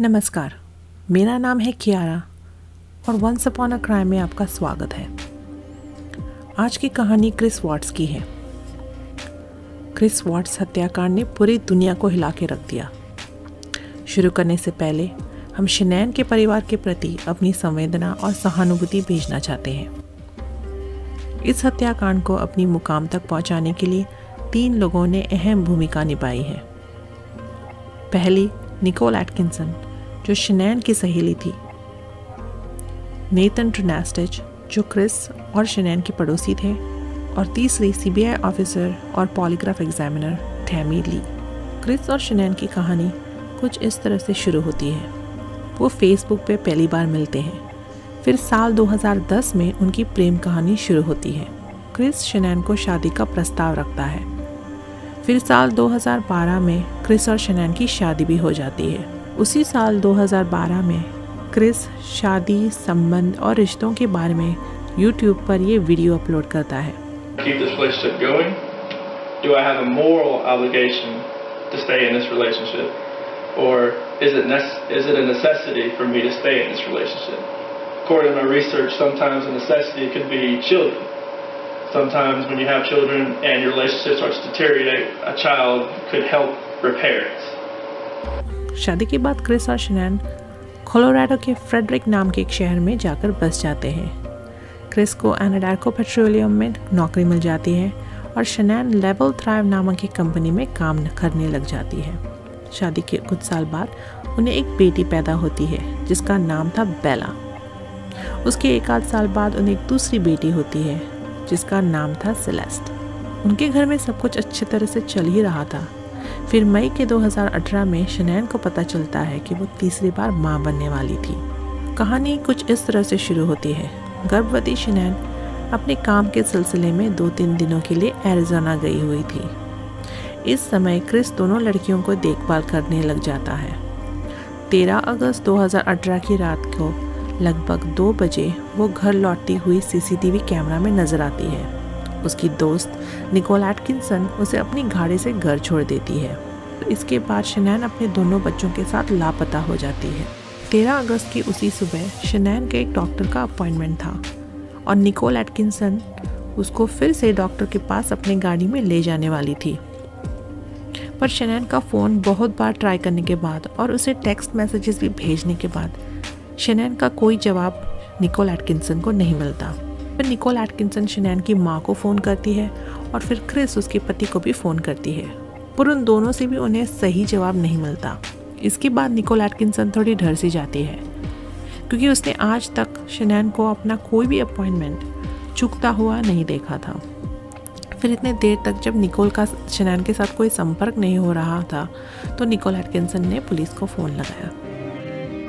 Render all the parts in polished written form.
नमस्कार, मेरा नाम है कियारा और वंस अपॉन अ क्राइम में आपका स्वागत है। आज की कहानी क्रिस वॉट्स की है। क्रिस वॉट्स हत्याकांड ने पूरी दुनिया को हिला के रख दिया। शुरू करने से पहले हम शनैन के परिवार के प्रति अपनी संवेदना और सहानुभूति भेजना चाहते हैं। इस हत्याकांड को अपनी मुकाम तक पहुंचाने के लिए 3 लोगों ने अहम भूमिका निभाई है। पहली, निकोल एटकिंसन, जो शनैन की सहेली थी। नेथन ट्रिनास्टिच, जो क्रिस और शनैन के पड़ोसी थे। और तीसरी, सीबीआई ऑफिसर और पॉलीग्राफ एग्जामिनर टैमी ली। क्रिस और शनैन की कहानी कुछ इस तरह से शुरू होती है। वो फेसबुक पे पहली बार मिलते हैं। फिर साल 2010 में उनकी प्रेम कहानी शुरू होती है। क्रिस शनैन को शादी का प्रस्ताव रखता है। फिर साल 2012 में क्रिस और शनैन की शादी भी हो जाती है। उसी साल 2012 में क्रिस शादी, संबंध और रिश्तों के बारे में YouTube पर ये वीडियो अपलोड करता है। Keep this relationship going? Do I have a moral obligation to stay in this relationship? Or is it a necessity for me to stay in this relationship? According to my research, sometimes a necessity could be children. Sometimes when you have children and your relationship starts to deteriorate, a child could help repair it. शादी के बाद Chris और शनैन Colorado के Frederick नाम के एक शहर में जाकर बस जाते हैं। क्रिस को एनाडार्को पेट्रोलियम में नौकरी मिल जाती है और शनैन लेवल थ्राइव नामक एक कंपनी में काम करने लग जाती है। शादी के कुछ साल बाद उन्हें एक बेटी पैदा होती है जिसका नाम था बेला। उसके 1 आध साल बाद उन्हें एक दूसरी बेटी होती है जिसका नाम था सेलेस्ट। उनके घर में सब कुछ अच्छी तरह से चल ही रहा था। फिर मई के 2018 में शनैन को पता चलता है कि वो तीसरी बार मां बनने वाली थी। कहानी कुछ इस तरह से शुरू होती है। गर्भवती शनैन अपने काम के सिलसिले में 2-3 दिनों के लिए एरिज़ोना गई हुई थी। इस समय क्रिस दोनों लड़कियों को देखभाल करने लग जाता है। 13 अगस्त 2018 की रात को लगभग 2 बजे वो घर लौटती हुई CCTV कैमरा में नजर आती है। उसकी दोस्त निकोल एटकिंसन उसे अपनी गाड़ी से घर छोड़ देती है। इसके बाद शनैन अपने दोनों बच्चों के साथ लापता हो जाती है। 13 अगस्त की उसी सुबह शनैन के एक डॉक्टर का अपॉइंटमेंट था और निकोल एटकिंसन उसको फिर से डॉक्टर के पास अपनी गाड़ी में ले जाने वाली थी। पर शनैन का फ़ोन बहुत बार ट्राई करने के बाद और उसे टेक्स्ट मैसेजेस भी भेजने के बाद शनैन का कोई जवाब निकोल एटकिंसन को नहीं मिलता। फिर निकोल एटकिंसन शनैन की माँ को फ़ोन करती है और फिर क्रिस उसके पति को भी फ़ोन करती है, पर उन दोनों से भी उन्हें सही जवाब नहीं मिलता। इसके बाद निकोल एटकिंसन थोड़ी डर सी जाती है क्योंकि उसने आज तक शनैन को अपना कोई भी अपॉइंटमेंट चूकता हुआ नहीं देखा था। फिर इतने देर तक जब निकोल का शनैन के साथ कोई संपर्क नहीं हो रहा था तो निकोल एटकिंसन ने पुलिस को फ़ोन लगाया।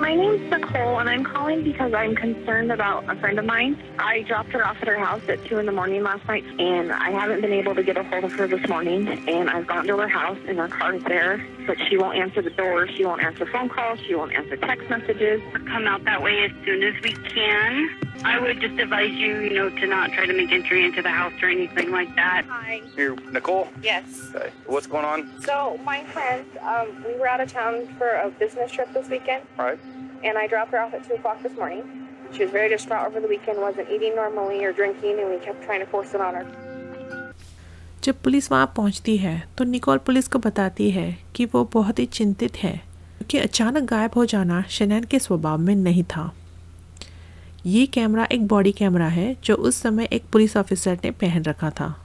My name's Nicole, and I'm calling because I'm concerned about a friend of mine. I dropped her off at her house at 2 in the morning last night, and I haven't been able to get a hold of her this morning. And I've gone to her house, and her car is there, but she won't answer the door. She won't answer phone calls. She won't answer text messages. Come out that way as soon as we can. I would just advise you, to not try to make entry into the house or anything like that. Hi. Here, Nicole? Yes. Okay. What's going on? So my friend, we were out of town for a business trip this weekend. All right. And I dropped her off at 2 o'clock this morning. She was very distraught over the weekend, wasn't eating normally or drinking, and we kept trying to force it on her. जब police वहाँ पहुँचती है तो Nicol police को बताती है कि वो बहुत ही चिंतित है क्योंकि अचानक गायब हो जाना शनैन के स्वभाव में नहीं था। ये कैमरा एक बॉडी कैमरा है जो उस समय एक पुलिस ऑफिसर ने पहन रखा था।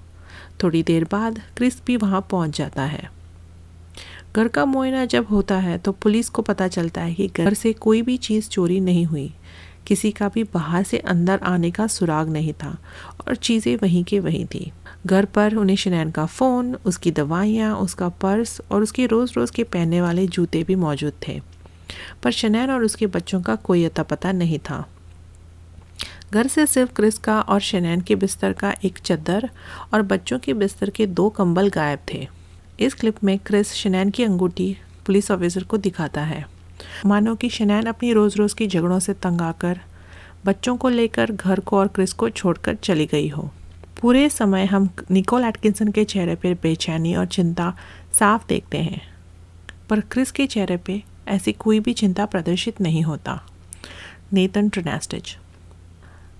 थोड़ी देर बाद क्रिस भी वहाँ पहुँच जाता है। घर का मुआयना जब होता है तो पुलिस को पता चलता है कि घर से कोई भी चीज़ चोरी नहीं हुई, किसी का भी बाहर से अंदर आने का सुराग नहीं था और चीज़ें वहीं के वहीं थी। घर पर उन्हें शनैन का फ़ोन, उसकी दवाइयाँ, उसका पर्स और उसके रोज़ के पहनने वाले जूते भी मौजूद थे, पर शनैन और उसके बच्चों का कोई अता पता नहीं था। घर से सिर्फ क्रिस का और शनैन के बिस्तर का एक चद्दर और बच्चों के बिस्तर के 2 कंबल गायब थे। इस क्लिप में क्रिस शनैन की अंगूठी पुलिस ऑफिसर को दिखाता है, मानो कि शनैन अपनी रोज़ की झगड़ों से तंग आकर बच्चों को लेकर घर को और क्रिस को छोड़कर चली गई हो। पूरे समय हम निकोल एटकिंसन के चेहरे पर बेचैनी और चिंता साफ देखते हैं, पर क्रिस के चेहरे पे ऐसी कोई भी चिंता प्रदर्शित नहीं होता। नेथन ट्रिनास्टिच।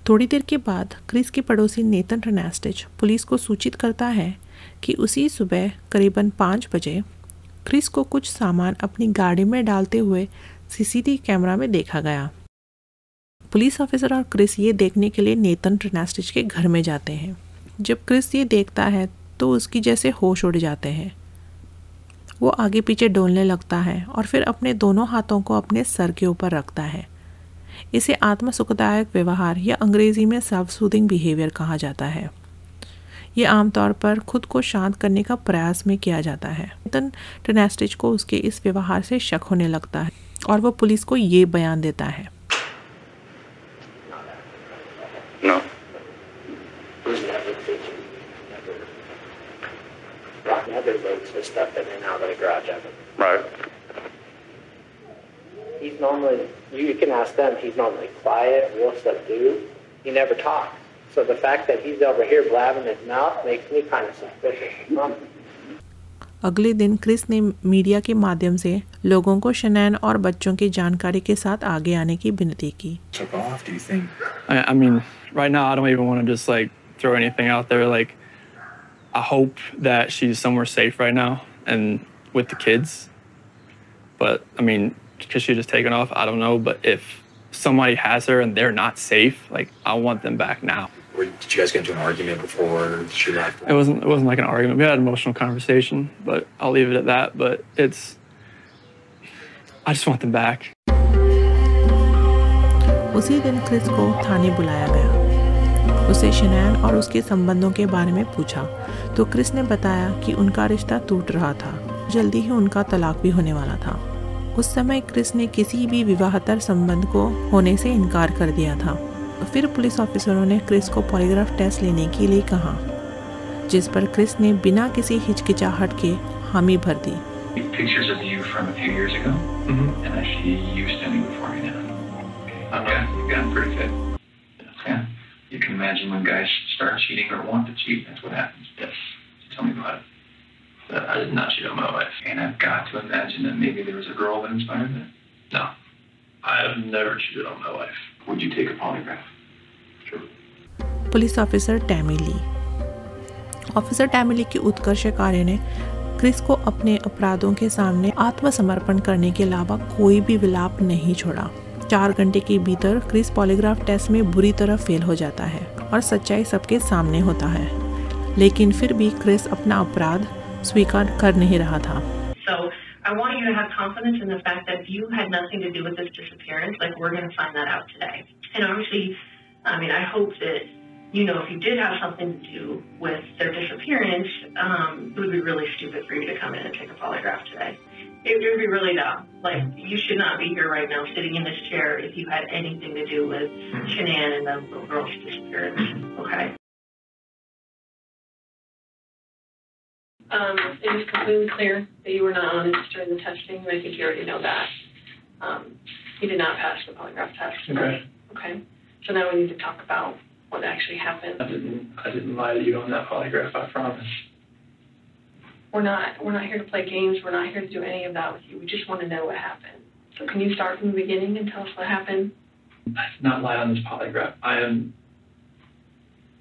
थोड़ी देर के बाद क्रिस के पड़ोसी नेथन ट्रिनास्टिच पुलिस को सूचित करता है कि उसी सुबह करीबन 5 बजे क्रिस को कुछ सामान अपनी गाड़ी में डालते हुए सीसीटीवी कैमरा में देखा गया। पुलिस ऑफिसर और क्रिस ये देखने के लिए नेथन ट्रिनास्टिच के घर में जाते हैं। जब क्रिस ये देखता है तो उसकी जैसे होश उड़ जाते हैं। वो आगे पीछे डोलने लगता है और फिर अपने दोनों हाथों को अपने सर के ऊपर रखता है। इसे आत्मसुखदायक व्यवहार या अंग्रेजी में सेल्फ सूदिंग बिहेवियर कहा जाता है। ये आमतौर पर खुद को शांत करने का प्रयास में किया जाता है। नेथन ट्रिनास्टिच को उसके इस व्यवहार से शक होने लगता है और वो पुलिस को ये बयान देता है। No. Never loads his stuff in and out of the garage ever. Right. He's normally, you can ask them, he's normally quiet, real subdued. He never talks. So the fact that he's over here blabbing his mouth makes me kind of suspicious. अगले दिन Chris ने media के माध्यम से लोगों को शनैन और बच्चों की जानकारी के साथ आगे आने की विनती की। Took off, do you think? I mean, right now I don't even want to just like throw anything out there. Like, I hope that she's somewhere safe right now and with the kids. But I mean, because she just taken off, I don't know. But if somebody has her and they're not safe, like I want them back now. Did you guys get into an argument before she left? It wasn't like an argument. We had an emotional conversation, but I'll leave it at that. But I just want them back. उसी दिन Chris को थाने बुलाया गया। उसे शनैन और उसके संबंधों के बारे में पूछा तो क्रिस ने बताया कि उनका रिश्ता टूट रहा था। जल्दी ही उनका तलाक भी होने वाला था। उस समय क्रिस ने किसी भी विवाहेतर संबंध को होने से इनकार कर दिया था। फिर पुलिस ऑफिसरों ने क्रिस को पॉलीग्राफ टेस्ट लेने के लिए कहा, जिस पर क्रिस ने बिना किसी हिचकिचाहट के हामी भर दी। Pictures of you from a few years ago, and I see you standing before me now. You've gotten pretty fit. Yeah, you can imagine when guys start cheating or want to cheat, that's what happens. Yes. Tell me about it. I did not cheat on my wife, and I've got to imagine that maybe there was a girl that inspired that. No, I have never cheated on my wife. Would you take a polygraph? Sure. Police officer Tammy Lee. Officer Tammy Lee के उत्कर्ष कार्य ने Chris को अपने अपराधों के सामने आत्मसमर्पण करने के अलावा कोई भी विलाप नहीं छोड़ा। 4 घंटे के भीतर क्रिस पॉलीग्राफ टेस्ट में बुरी तरह फेल हो जाता है और सच्चाई सबके सामने होता है, लेकिन फिर भी क्रिस अपना अपराध स्वीकार कर नहीं रहा था। I want you to have confidence in the fact that you had nothing to do with this disappearance. Like, we're going to find that out today. And obviously, I mean, I hope that, you know, if you did have something to do with their disappearance, it would be really stupid for you to come in and take a polygraph today. It would be really dumb. Like, you should not be here right now sitting in this chair if you had anything to do with Shanann and the little girl's disappearance. Okay? It is completely clear that you were not honest during the testing, and I think you already know that. You did not pass the polygraph test. Okay. Okay. So now we need to talk about what actually happened. I didn't lie to you on that polygraph, I promise. We're not here to play games. We're not here to do any of that with you. We just want to know what happened. So can you start from the beginning and tell us what happened? I did not lie on this polygraph. I don't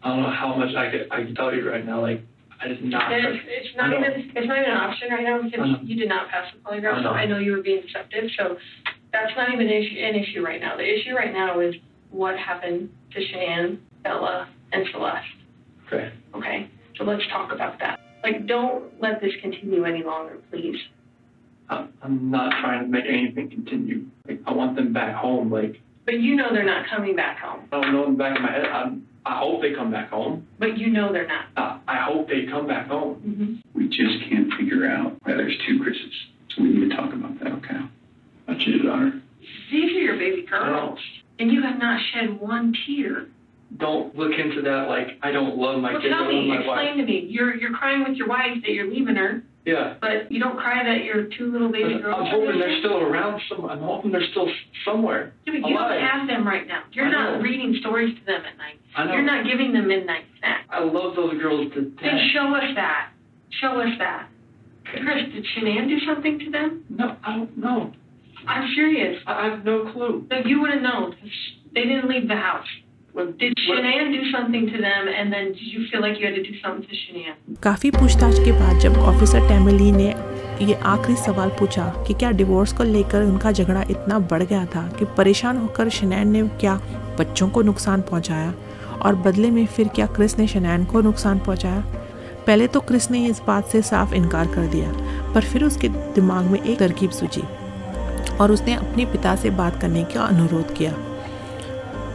know how much I can tell you right now. Like, I did not. It's not even an option right now because you did not pass the polygraph. So I know you were being deceptive. So that's not even an issue right now. The issue right now is what happened to Shanann, Bella, and Celeste. Okay. Okay. So let's talk about that. Like, don't let this continue any longer, please. I'm not trying to make anything continue. Like, I want them back home. Like. But you know they're not coming back home. I don't know in the back of my head. I hope they come back home. But you know they're not. I hope they come back home. Mm-hmm. We just can't figure out why there's 2 Chris's. So we need to talk about that, okay? I cheated on her. These are your baby girls. And you have not shed one tear. Don't look into that like I don't love my kids. Tell me, explain to me. You're crying with your wife that you're leaving her. Yeah. But you don't cry that your 2 little baby girls. I'm hoping they're still around. I'm hoping they're still somewhere. Yeah, but you don't have them right now. You're not reading stories to them at night. I know. You're not giving them midnight snacks. I love those girls to death. Then show us that. Show us that. Okay. Chris, did Shanann do something to them? No, I don't know. I'm serious. I have no clue. So you would have known. They didn't leave the house. Did Shanann do something to them, and then did you feel like you had to do something to Shanann? काफ़ी पूछताछ के बाद जब officer टैमिली ने ये आखिरी सवाल पूछा कि क्या डिवोर्स को लेकर उनका झगड़ा इतना बढ़ गया था कि परेशान होकर शनैन ने क्या बच्चों को नुकसान पहुंचाया और बदले में फिर क्या क्रिस ने शनैन को नुकसान पहुंचाया। पहले तो क्रिस ने इस बात से साफ इनकार कर दिया, पर फिर उसके दिमाग में एक तरकीब सूझी और उसने अपने पिता से बात करने का अनुरोध किया।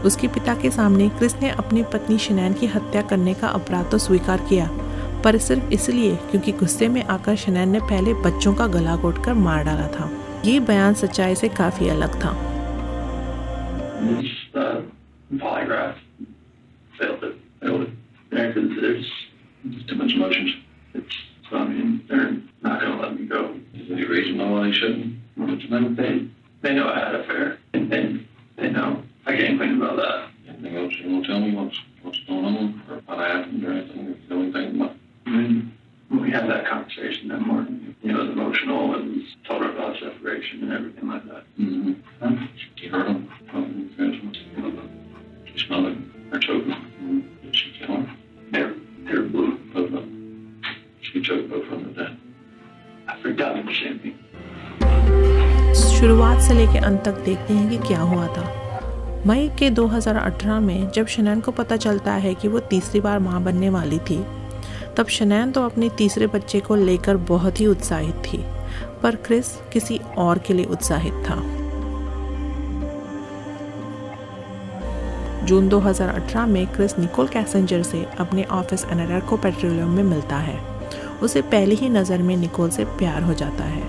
उसके पिता के सामने क्रिस ने अपनी पत्नी शनैन की हत्या करने का अपराध तो स्वीकार किया, पर सिर्फ इसलिए क्योंकि गुस्से में आकर शनैन ने पहले बच्चों का गला घोटकर मार डाला था। ये बयान सच्चाई से काफ़ी अलग था। Polygraph failed it. Yeah, because there's too much emotions. So I mean, they're not going to let me go. Is there any reason why they shouldn't? They know I had an affair, and they know. I can't think about that. Anything else you want to tell me? What's going on, or what happened, or anything? If you know anything about? I mean, we had that conversation that morning. You know, it was emotional, and told her about separation and everything like that. Mm-hmm. You heard him? She smelled it. Her choking. Did she kill him? They're blue. Both of them. She choked both of them to death. I freaked out in the champagne. शुरुआत से लेकर अंत तक देखते हैं कि क्या हुआ था। मई के 2018 में जब शनैन को पता चलता है कि वो तीसरी बार मां बनने वाली थी, तब शनैन तो अपने तीसरे बच्चे को लेकर बहुत ही उत्साहित थी, पर क्रिस किसी और के लिए उत्साहित था। जून 2018 में क्रिस निकोल कैसेंजर से अपने ऑफिस एनाडार्को पेट्रोलियम में मिलता है। उसे पहली ही नज़र में निकोल से प्यार हो जाता है।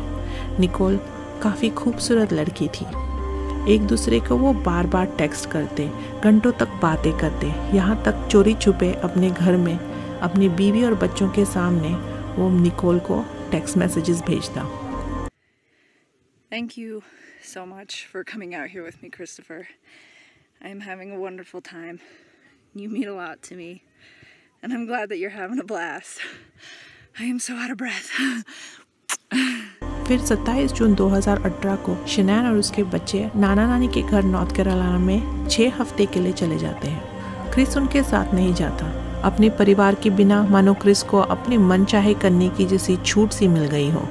निकोल काफ़ी खूबसूरत लड़की थी। एक दूसरे को वो बार बार टेक्स्ट करते, घंटों तक बातें करते, यहाँ तक चोरी छुपे अपने घर में अपनी बीवी और बच्चों के सामने वो निकोल को टेक्स्ट मैसेजेस भेजता। Thank you so much for coming out here with me, Christopher. I am having a wonderful time. You mean a lot to me, and I'm glad that you're having a blast. I am so out of breath. फिर 27 जून 2018 को शनैन और उसके बच्चे नाना नानी के घर north Carolina में 6 हफ्ते के लिए चले जाते हैं। क्रिस उनके साथ नहीं जाता। अपने परिवार के बिना मानो क्रिस को अपने मन चाहे करने की जैसी छूट सी मिल गई हो।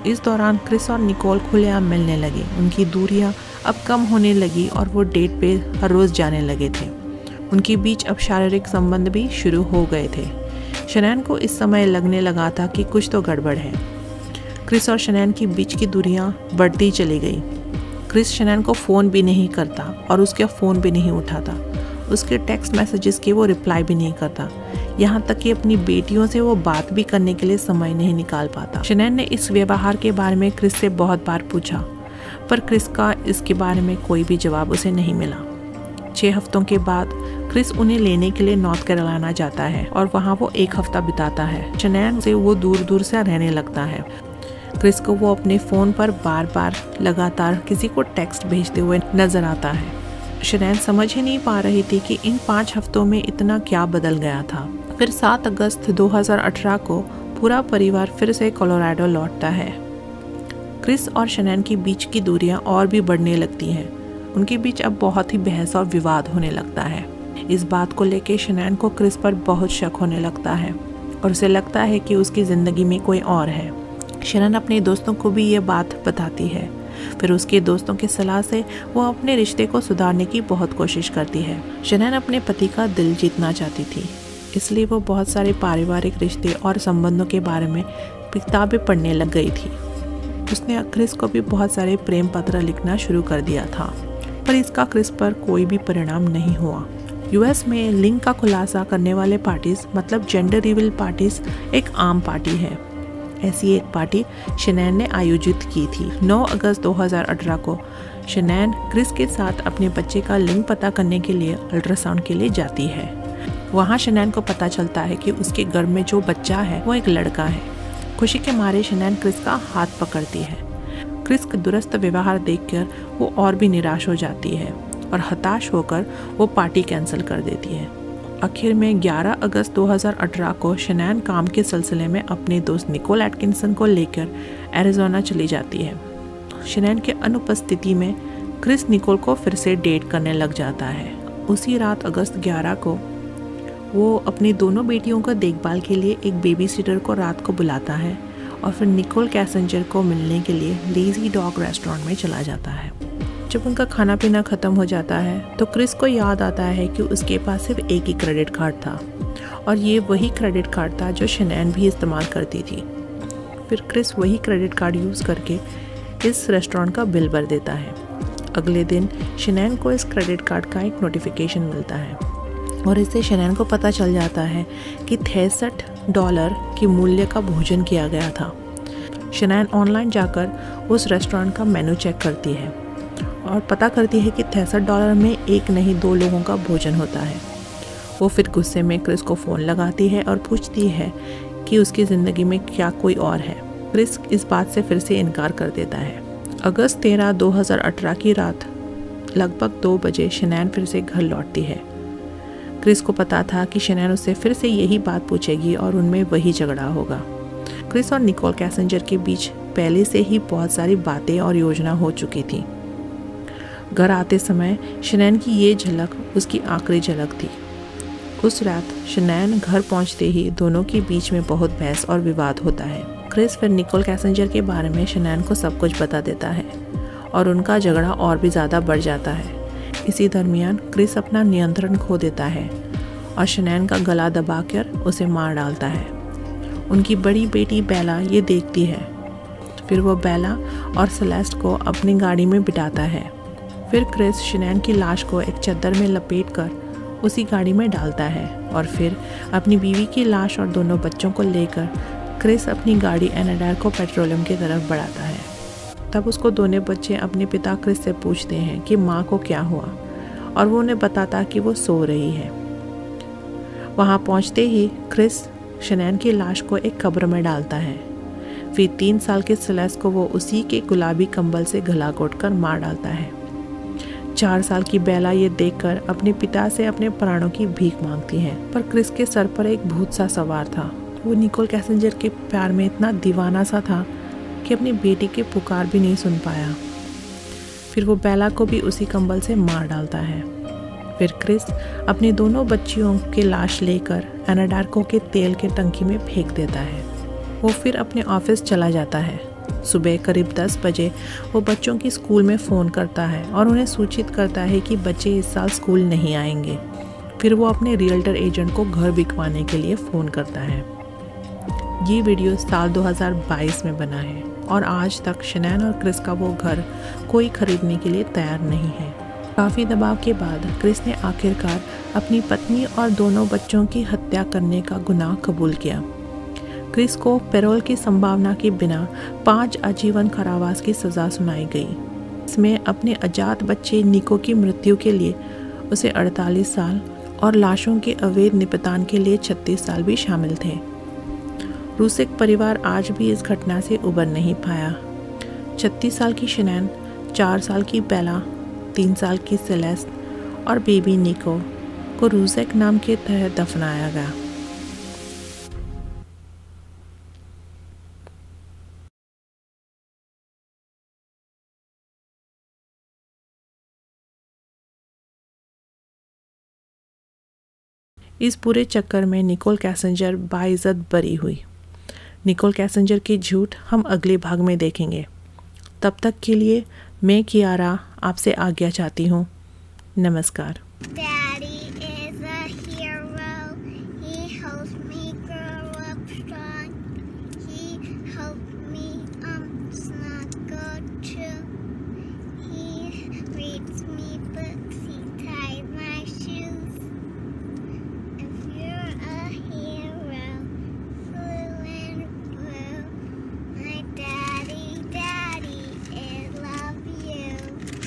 इस दौरान क्रिस और निकोल खुलेआम मिलने लगे। उनकी दूरियां अब कम होने लगी और वो डेट पे हर रोज़ जाने लगे थे। उनके बीच अब शारीरिक संबंध भी शुरू हो गए थे। शनैन को इस समय लगने लगा था कि कुछ तो गड़बड़ है। क्रिस और शनैन के बीच की दूरियां बढ़ती चली गई। क्रिस शनैन को फ़ोन भी नहीं करता और उसका फ़ोन भी नहीं उठाता। उसके टेक्स्ट मैसेजेस के वो रिप्लाई भी नहीं करता। यहाँ तक कि अपनी बेटियों से वो बात भी करने के लिए समय नहीं निकाल पाता। शनैन ने इस व्यवहार के बारे में क्रिस से बहुत बार पूछा, पर क्रिस का इसके बारे में कोई भी जवाब उसे नहीं मिला। 6 हफ्तों के बाद क्रिस उन्हें लेने के लिए नॉर्थ कैरोलिना जाता है और वहाँ वो 1 हफ्ता बिताता है। शनैन से वो दूर दूर से रहने लगता है। क्रिस को वो अपने फ़ोन पर बार बार लगातार किसी को टेक्स्ट भेजते हुए नजर आता है। शनैन समझ ही नहीं पा रही थी कि इन 5 हफ्तों में इतना क्या बदल गया था। फिर 7 अगस्त 2018 को पूरा परिवार फिर से कोलोराडो लौटता है। क्रिस और शनैन के बीच की दूरियां और भी बढ़ने लगती हैं। उनके बीच अब बहुत ही बहस और विवाद होने लगता है। इस बात को लेकर शनैन को क्रिस पर बहुत शक होने लगता है और उसे लगता है कि उसकी ज़िंदगी में कोई और है। शनैन अपने दोस्तों को भी ये बात बताती है। फिर उसके दोस्तों की सलाह से वो अपने रिश्ते को सुधारने की बहुत कोशिश करती है। शनैन अपने पति का दिल जीतना चाहती थी, इसलिए वो बहुत सारे पारिवारिक रिश्ते और संबंधों के बारे में किताबें पढ़ने लग गई थी। उसने क्रिस को भी बहुत सारे प्रेम पत्र लिखना शुरू कर दिया था, पर इसका क्रिस पर कोई भी परिणाम नहीं हुआ। यूएस में लिंग का खुलासा करने वाले पार्टीज मतलब जेंडर रिवील पार्टीज एक आम पार्टी है। ऐसी एक पार्टी शनैन ने आयोजित की थी। 9 अगस्त 2018 को शनैन क्रिस के साथ अपने बच्चे का लिंग पता करने के लिए अल्ट्रासाउंड के लिए जाती है। वहाँ शनैन को पता चलता है कि उसके गर्भ में जो बच्चा है वो एक लड़का है। खुशी के मारे शनैन क्रिस का हाथ पकड़ती है। क्रिस का दुरुस्त व्यवहार देखकर वो और भी निराश हो जाती है और हताश होकर वो पार्टी कैंसिल कर देती है। आखिर में 11 अगस्त 2018 को शनैन काम के सिलसिले में अपने दोस्त निकोल एटकिंसन को लेकर एरिज़ोना चली जाती है। शनैन के अनुपस्थिति में क्रिस निकोल को फिर से डेट करने लग जाता है। उसी रात अगस्त 11 को वो अपनी दोनों बेटियों का देखभाल के लिए एक बेबी सिटर को रात को बुलाता है और फिर निकोल कैसेंजर को मिलने के लिए लेज़ी डॉग रेस्टोरेंट में चला जाता है। जब उनका खाना पीना ख़त्म हो जाता है तो क्रिस को याद आता है कि उसके पास सिर्फ एक ही क्रेडिट कार्ड था और ये वही क्रेडिट कार्ड था जो शनैन भी इस्तेमाल करती थी। फिर क्रिस वही क्रेडिट कार्ड यूज़ करके इस रेस्टोरेंट का बिल भर देता है। अगले दिन शनैन को इस क्रेडिट कार्ड का एक नोटिफिकेशन मिलता है और इससे शनैन को पता चल जाता है कि $63 की मूल्य का भोजन किया गया था। शनैन ऑनलाइन जाकर उस रेस्टोरेंट का मेनू चेक करती है और पता करती है कि $63 में एक नहीं 2 लोगों का भोजन होता है। वो फिर गुस्से में क्रिस को फ़ोन लगाती है और पूछती है कि उसकी ज़िंदगी में क्या कोई और है। क्रिस इस बात से फिर से इनकार कर देता है। अगस्त 13, 2018 की रात लगभग 2 बजे शनैन फिर से घर लौटती है। क्रिस को पता था कि शनैन उससे फिर से यही बात पूछेगी और उनमें वही झगड़ा होगा। क्रिस और निकोल कैसेंजर के बीच पहले से ही बहुत सारी बातें और योजना हो चुकी थी। घर आते समय शनैन की ये झलक उसकी आखिरी झलक थी। उस रात शनैन घर पहुंचते ही दोनों के बीच में बहुत बहस और विवाद होता है। क्रिस फिर निकोल कैसेंजर के बारे में शनैन को सब कुछ बता देता है और उनका झगड़ा और भी ज़्यादा बढ़ जाता है। इसी दरमियान क्रिस अपना नियंत्रण खो देता है और शनैन का गला दबाकर उसे मार डालता है। उनकी बड़ी बेटी बेला ये देखती है। फिर वो बेला और सेलेस्ट को अपनी गाड़ी में बिठाता है। फिर क्रिस शनैन की लाश को एक चादर में लपेटकर उसी गाड़ी में डालता है और फिर अपनी बीवी की लाश और दोनों बच्चों को लेकर क्रिस अपनी गाड़ी एनाडार्को पेट्रोलियम की तरफ बढ़ाता है। तब उसको दोनों बच्चे अपने पिता क्रिस से पूछते हैं कि माँ को क्या हुआ और वो उन्हें बताता कि वो सो रही है। वहाँ पहुँचते ही क्रिस शनैन की लाश को एक कब्र में डालता है। फिर 3 साल के सेलेस्ट को वो उसी के गुलाबी कंबल से गला घोंटकर मार डालता है। 4 साल की बेला ये देखकर अपने पिता से अपने प्राणों की भीख मांगती है, पर क्रिस के सर पर एक भूत सा सवार था। वो निकोल कैसेंजर के प्यार में इतना दीवाना सा था कि अपनी बेटी के पुकार भी नहीं सुन पाया। फिर वो बेला को भी उसी कंबल से मार डालता है। फिर क्रिस अपनी दोनों बच्चियों की लाश लेकर एनाडार्को के तेल के टंकी में फेंक देता है। वो फिर अपने ऑफिस चला जाता है। सुबह करीब 10 बजे वो बच्चों की स्कूल में फ़ोन करता है और उन्हें सूचित करता है कि बच्चे इस साल स्कूल नहीं आएंगे। फिर वो अपने रियल्टर एजेंट को घर बिकवाने के लिए फ़ोन करता है। ये वीडियो साल 2022 में बना है और आज तक शनैन और क्रिस का वो घर कोई खरीदने के लिए तैयार नहीं है। काफ़ी दबाव के बाद क्रिस ने आखिरकार अपनी पत्नी और दोनों बच्चों की हत्या करने का गुनाह कबूल किया। क्रिस को पैरोल की संभावना के बिना 5 आजीवन कारावास की सज़ा सुनाई गई। इसमें अपने अजात बच्चे निको की मृत्यु के लिए उसे 48 साल और लाशों के अवैध निपटान के लिए 36 साल भी शामिल थे। रूसिक परिवार आज भी इस घटना से उबर नहीं पाया। 36 साल की शनैन, 4 साल की बेला, 3 साल की सेलेस्ट और बेबी निको को रूसेक नाम के तहत दफनाया गया। इस पूरे चक्कर में निकोल कैसेंजर बाइज्जत बरी हुई। निकोल कैसेंजर की झूठ हम अगले भाग में देखेंगे। तब तक के लिए मैं कियारा आपसे आज्ञा चाहती हूँ। नमस्कार।